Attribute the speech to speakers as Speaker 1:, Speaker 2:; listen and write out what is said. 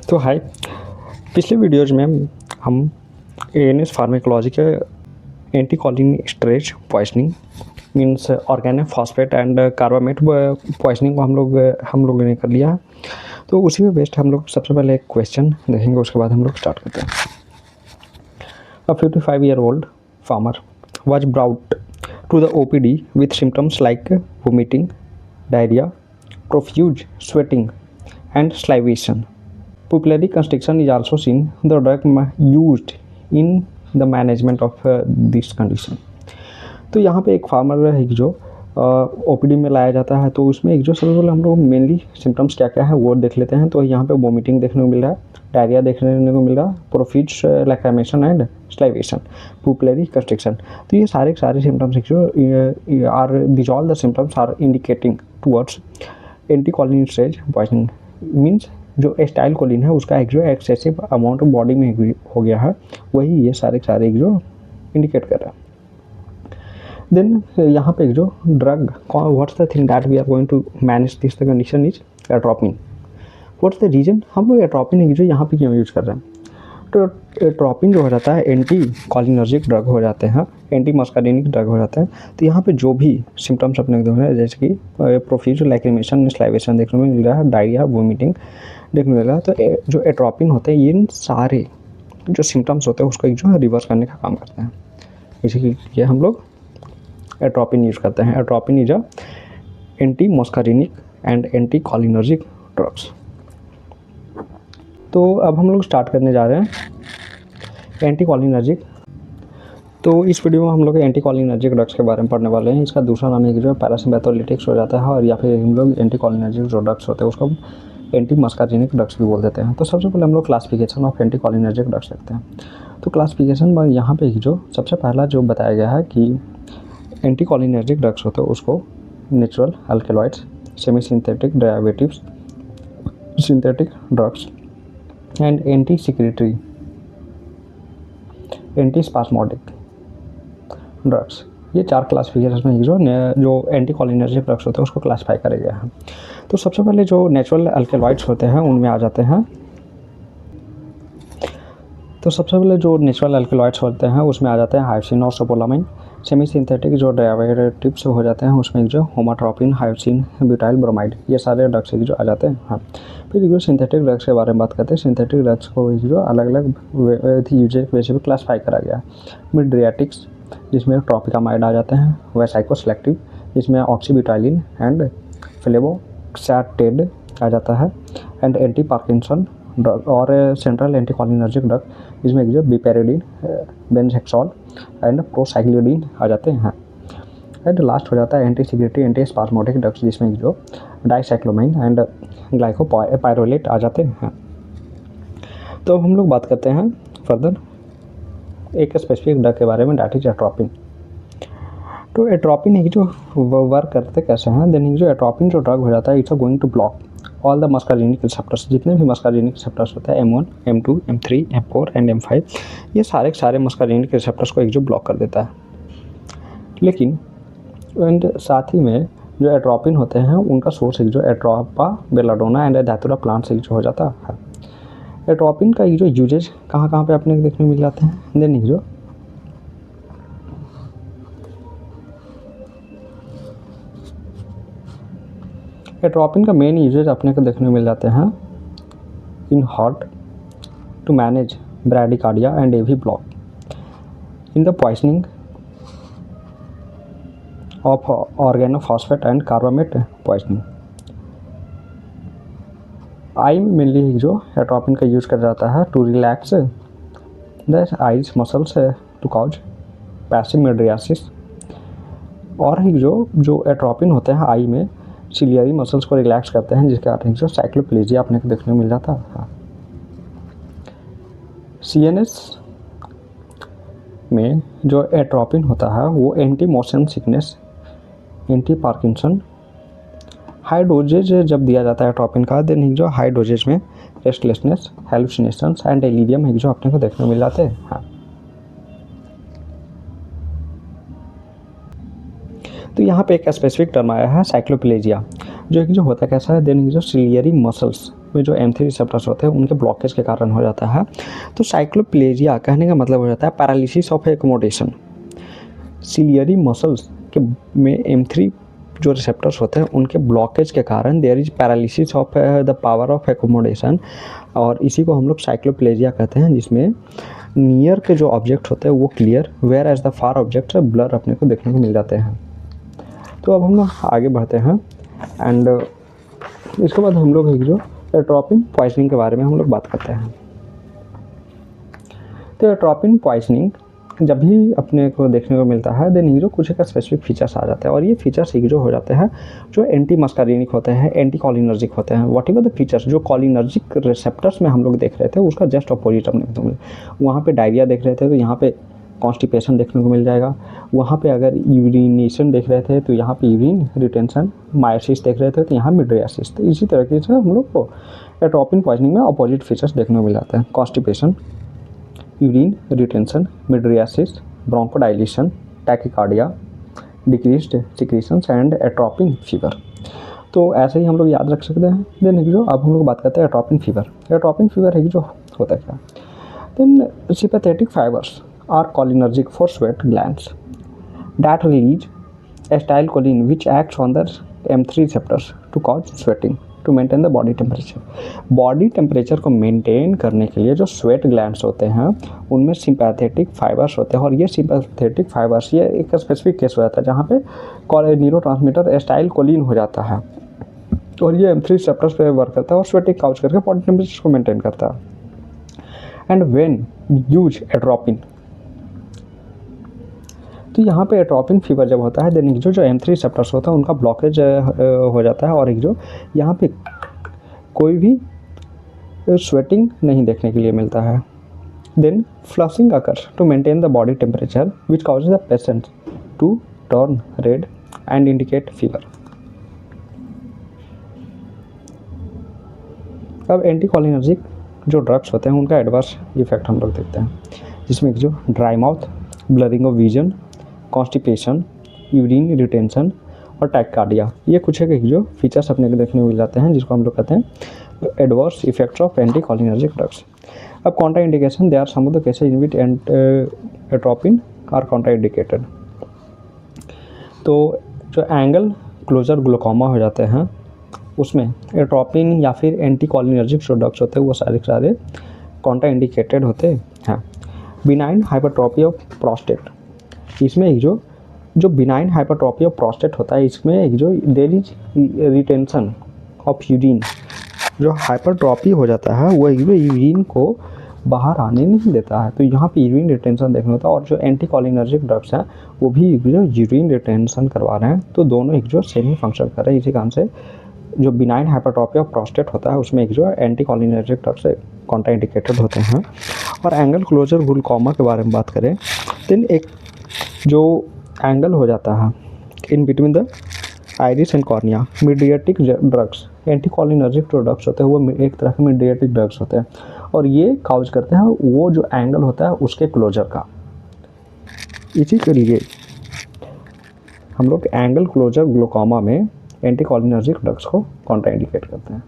Speaker 1: तो हाय, पिछले वीडियोज़ में हम एएनएस फार्माकोलॉजी के anticholinergic poisoning means organophosphate and carbamate poisoning को हम लोगों ने कर लिया है। तो उसी में बेस्ड हम लोग सबसे पहले एक क्वेश्चन देखेंगे, उसके बाद हम लोग स्टार्ट करते हैं। A 55-year-old farmer was brought to the OPD with symptoms like vomiting, diarrhea, profuse sweating, and salivation. Pupillary constriction is also seen. The drug used in the management of this condition. तो यहाँ पे एक farmer है जो OPD में लाया जाता है, तो उसमें एक जो सबसे पहले हम लोग मेनली सिम्टम्स क्या क्या है वो देख लेते हैं। तो यहाँ पे वोमिटिंग देखने को मिल रहा है, डायरिया देखने को मिल रहा है, profuse lacrimation and salivation, pupillary constriction. तो ये सारे सिम्टम्स जो are this all the symptoms are indicating towards anticholinergic poisoning. Means जो एस्टाइल कोलिन है उसका एक जो एक्सेसिव अमाउंट बॉडी में हो गया है, वही ये सारे एक जो इंडिकेट कर रहा है। देन यहाँ पे एक जो drug, what's the thing that we are going to manage this the condition is atropine. What's the reason हम लोग एट्रोपिन एक जो यहाँ पे क्यों यूज़ कर रहे हैं? तो एट्रोपिन जो हो जाता है एंटी कॉलिनर्जिक ड्रग हो जाते हैं, एंटी मस्कारिनिक ड्रग हो जाते हैं। तो यहाँ पे जो भी सिम्टम्स अपने को देख रहे हैं, जैसे कि प्रोफ्यूज लैक्रिमेशन, स्लाइवेशन देखने में मिल रहा है, डायरिया, वोमिटिंग देखने मिल रहा है, तो जो एट्रोपिन होते हैं इन सारे जो सिम्टम्स होते हैं उसको एक जो रिवर्स करने का काम करते हैं। इसीलिए हम लोग एट्रोपिन यूज़ करते हैं। Atropine is a anti muscarinic and anti cholinergic drugs. तो अब हम लोग स्टार्ट करने जा रहे हैं एंटी कॉलिनर्जिक। तो इस वीडियो में हम लोग एंटी कॉलिनर्जिक ड्रग्स के बारे में पढ़ने वाले हैं। इसका दूसरा नाम एक जो पैरासिम्पैथोलिटिक्स हो जाता है, और या फिर हम लोग एंटी कॉलिनर्जिक जो ड्रग्स होते हैं उसको एंटी मस्कारिनिक ड्रग्स भी बोल देते हैं। तो सबसे पहले हम लोग classification of anti cholinergic drugs देखते हैं। तो क्लासिफिकेशन में यहाँ पे जो सबसे पहला जो बताया गया है कि एंटी कॉलिनर्जिक ड्रग्स होते हैं उसको natural alkaloids, semi synthetic derivatives, synthetic drugs and anti secretary, anti spasmodic drugs, ये चार क्लासिफिकेशन में जो एंटी कॉलिनर्जिक ड्रग्स होते हैं उसको क्लासिफाई करा गया है। तो सबसे पहले जो नेचुरल अल्केलॉइड्स होते हैं उनमें आ जाते हैं। तो सबसे पहले जो नेचुरल अल्केलॉइड्स होते हैं उसमें आ जाते हैं हाइसिन और सोपोलामाइन। सेमी सिंथेटिक जो डेरिवेटिव्स हो जाते हैं उसमें जो होमाट्रोपिन, हाइसिन, ब्यूटाइल ब्रोमाइड, ये सारे ड्रग्स जो आ जाते हैं। हाँ, फिर जो सिंथेटिक ड्रग्स के बारे में बात करते हैं। सिंथेटिक ड्रग्स को जो अलग अलग यूजेज वैसे भी क्लासिफाई करा गया है। मिड्रियाटिक्स जिसमें ट्रोपिकामाइड आ जाते हैं, वह साइकोसेलेक्टिव जिसमें ऑक्सीब्यूटाइलिन एंड फ्लेवोक्सैटिड आ जाता है, एंड एंटी पार्किंसन ड्रग और सेंट्रल एंटी कॉलिनर्जिक ड्रग जिसमें जो बिपेरिडीन, बेंजेक्सोल एंड प्रोसाइक्लिडीन आ जाते हैं। एंड लास्ट हो जाता है anti secretary, anti spasmodic drugs जिसमें जो डाइसाइक्लोमाइन एंड ग्लाइकोपाइरोलेट आ जाते हैं। तो अब हम लोग बात करते हैं फर्दर एक स्पेसिफिक ड्रग के बारे में, दैट इज एट्रोपिन। तो एट्रोपिन एक जो वर्क करते कैसे हैं, देन जो एट्रोपिन जो ड्रग हो जाता है it's going to block all the muscarinic receptors. जितने भी मस्कारिनिक रिसेप्टर्स होते हैं M1, M2, M3, M4 and M5, ये सारे मस्कारिनिक रिसेप्टर्स को एक जो ब्लॉक कर देता है। लेकिन एंड साथ ही में जो एट्रोपिन होते हैं उनका सोर्स एक जो एट्रोपा बेलाडोना एंड धैतुरा प्लांट से जो हो जाता है। एट्रोपिन का एक जो यूजेज कहाँ पे अपने देखने मिल जाते हैं, देन जो एट्रोपिन का मेन यूजेज अपने को देखने को मिल जाते हैं in heart to manage bradycardia and AV block, in the poisoning of organophosphate and carbamate poisoning. Eye में मेनली जो एट्रोपिन का यूज़ कर जाता है to relax the eyes muscles to cause passive mydriasis, और जो एट्रोपिन होते हैं आई में सिलियरी मसल्स को रिलैक्स करते हैं जिसके कारण जो साइक्लोप्लेजिया अपने को देखने को मिल जाता है। CNS में जो एट्रोपिन होता है वो anti motion sickness, anti Parkinson, high doses जब दिया जाता है एट्रोपिन का, देन जो हाई डोजेज में रेस्टलेसनेस, हेलुसिनेशंस एंड डेलीरियम जो अपने को देखने को मिल जाते हैं। हाँ, तो यहाँ पे एक स्पेसिफिक टर्म आया है साइक्लोप्लेजिया, जो होता कैसा है, देन जो सिलियरी मसल्स में जो M3 रिसेप्टर्स होते हैं उनके ब्लॉकेज के कारण हो जाता है। तो साइक्लोप्लेजिया कहने का मतलब हो जाता है paralysis of accommodation. Ciliary muscles के में M3 जो रिसेप्टर्स होते हैं उनके ब्लॉकेज के कारण there is paralysis of the power of accommodation, और इसी को हम लोग साइक्लोप्लेजिया कहते हैं, जिसमें नियर के जो ऑब्जेक्ट होते हैं वो clear, whereas the far object blur अपने को देखने को मिल जाते हैं। तो अब हम लोग आगे बढ़ते हैं एंड इसके बाद हम लोग जो एट्रोपिन पॉइजनिंग के बारे में हम लोग बात करते हैं। तो एट्रोपिन पॉइजनिंग जब भी अपने को देखने को मिलता है देन हीरो कुछ एक स्पेसिफिक फीचर्स आ जाते हैं, और ये फीचर्स जो हो जाते हैं जो एंटी मस्कारिनिक होते हैं, एंटी कॉलिनर्जिक होते हैं। वॉट एवर द फीचर्स जो कॉलिनर्जिक रिसेप्टर्स में हम लोग देख रहे थे उसका जस्ट अपोजिट अपने को मिले। वहाँ पे डायरिया देख रहे थे तो यहाँ पे कॉन्स्टिपेशन देखने को मिल जाएगा। वहाँ पे अगर यूरिनेशन देख रहे थे तो यहाँ पे यूरिन रिटेंशन, मायोसिस देख रहे थे तो यहाँ मिड्रियासिस। तो इसी तरीके से हम लोग को एट्रोपिन पॉइजनिंग में अपोजिट फीचर्स देखने को मिल जाते हैं, constipation, urine retention, mydriasis, ब्रोंकोडाइलेशन, tachycardia, decreased secretions and atropine fever. तो ऐसे ही हम लोग याद रख सकते हैं। देन जो अब हम लोग बात करते हैं एट्रोपिन फीवर। एट्रोपिन फीवर है जो होता है क्या, then sympathetic fibres are cholinergic for sweat glands that release acetylcholine which acts on the M3 receptors to cause sweating to maintain the body temperature। Body temperature को maintain करने के लिए जो स्वेट ग्लैंड्स होते हैं उनमें सिंपैथेटिक फाइबर्स होते हैं, और ये सिंपैथेटिक फाइबर्स ये एक स्पेसिफिक केस हो जाता है जहाँ पे न्यूरोट्रांसमीटर एसिटाइलकोलिन हो जाता है, और ये M3 रिसेप्टर्स पे वर्क करता है और स्वेटिंग काउज करके बॉडी टेम्परेचर को मेंटेन करता है। एंड व्हेन यूज एट्रोपिन, तो यहाँ पे एट्रोपिन फीवर जब होता है देन जो M3 रिसेप्टर्स होता है उनका ब्लॉकेज हो जाता है, और जो यहाँ पे कोई भी स्वेटिंग नहीं देखने के लिए मिलता है। Then flushing occur to maintain the body temperature which causes the patient to turn red and indicate fever. अब एंटीकोलिनर्जिक जो ड्रग्स होते हैं उनका एडवर्स इफेक्ट हम लोग देखते हैं, जिसमें जो dry mouth, blurring of vision, constipation, urine retention और टैकिकार्डिया, ये कुछ एक जो फीचर्स अपने को देखने को मिल जाते हैं जिसको हम लोग कहते हैं adverse effects of anticholinergic drugs. अब contraindication, they are some of the cases in which atropine are contraindicated. तो जो एंगल क्लोजर ग्लूकोमा हो जाते हैं उसमें एट्रोपिन या फिर एंटीकोलिनर्जिक जो ड्रग्स होते हैं वो सारे कॉन्ट्रा इंडिकेटेड होते हैं। बिनाइन हाइपरट्रॉफी ऑफ प्रोस्टेट, इसमें एक जो बिनाइन हाइपरट्रॉफी ऑफ प्रोस्टेट होता है इसमें एक जो there is retention of urine, जो हाइपरट्रॉफी हो जाता है वो एक जो यूरिन को बाहर आने नहीं देता है, तो यहाँ पे यूरिन रिटेंशन देखना होता है। और जो एंटीकोलिनर्जिक ड्रग्स हैं वो भी जो यूरिन रिटेंशन करवा रहे हैं, तो दोनों एक जो सेम ही फंक्शन कर रहे हैं। इसी कारण से जो बिनाइन हाइपरट्रॉफी ऑफ प्रोस्टेट होता है उसमें एक जो एंटीकोलिनर्जिक ड्रग्स कॉन्ट्रा इंडिकेटेड होते हैं। और एंगल क्लोजर ग्लूकोमा के बारे में बात करें देन एक जो एंगल हो जाता है in between the iris and cornea, mydriatic drugs, anticholinergic जो ड्रग्स होते हैं वो एक तरह के मीडिएटिक ड्रग्स होते हैं, और ये काउज करते हैं वो जो एंगल होता है उसके क्लोजर का। इसी के लिए हम लोग एंगल क्लोजर ग्लूकोमा में एंटीकोलिनर्जिक ड्रग्स को कॉन्ट्रा इंडिकेट करते हैं।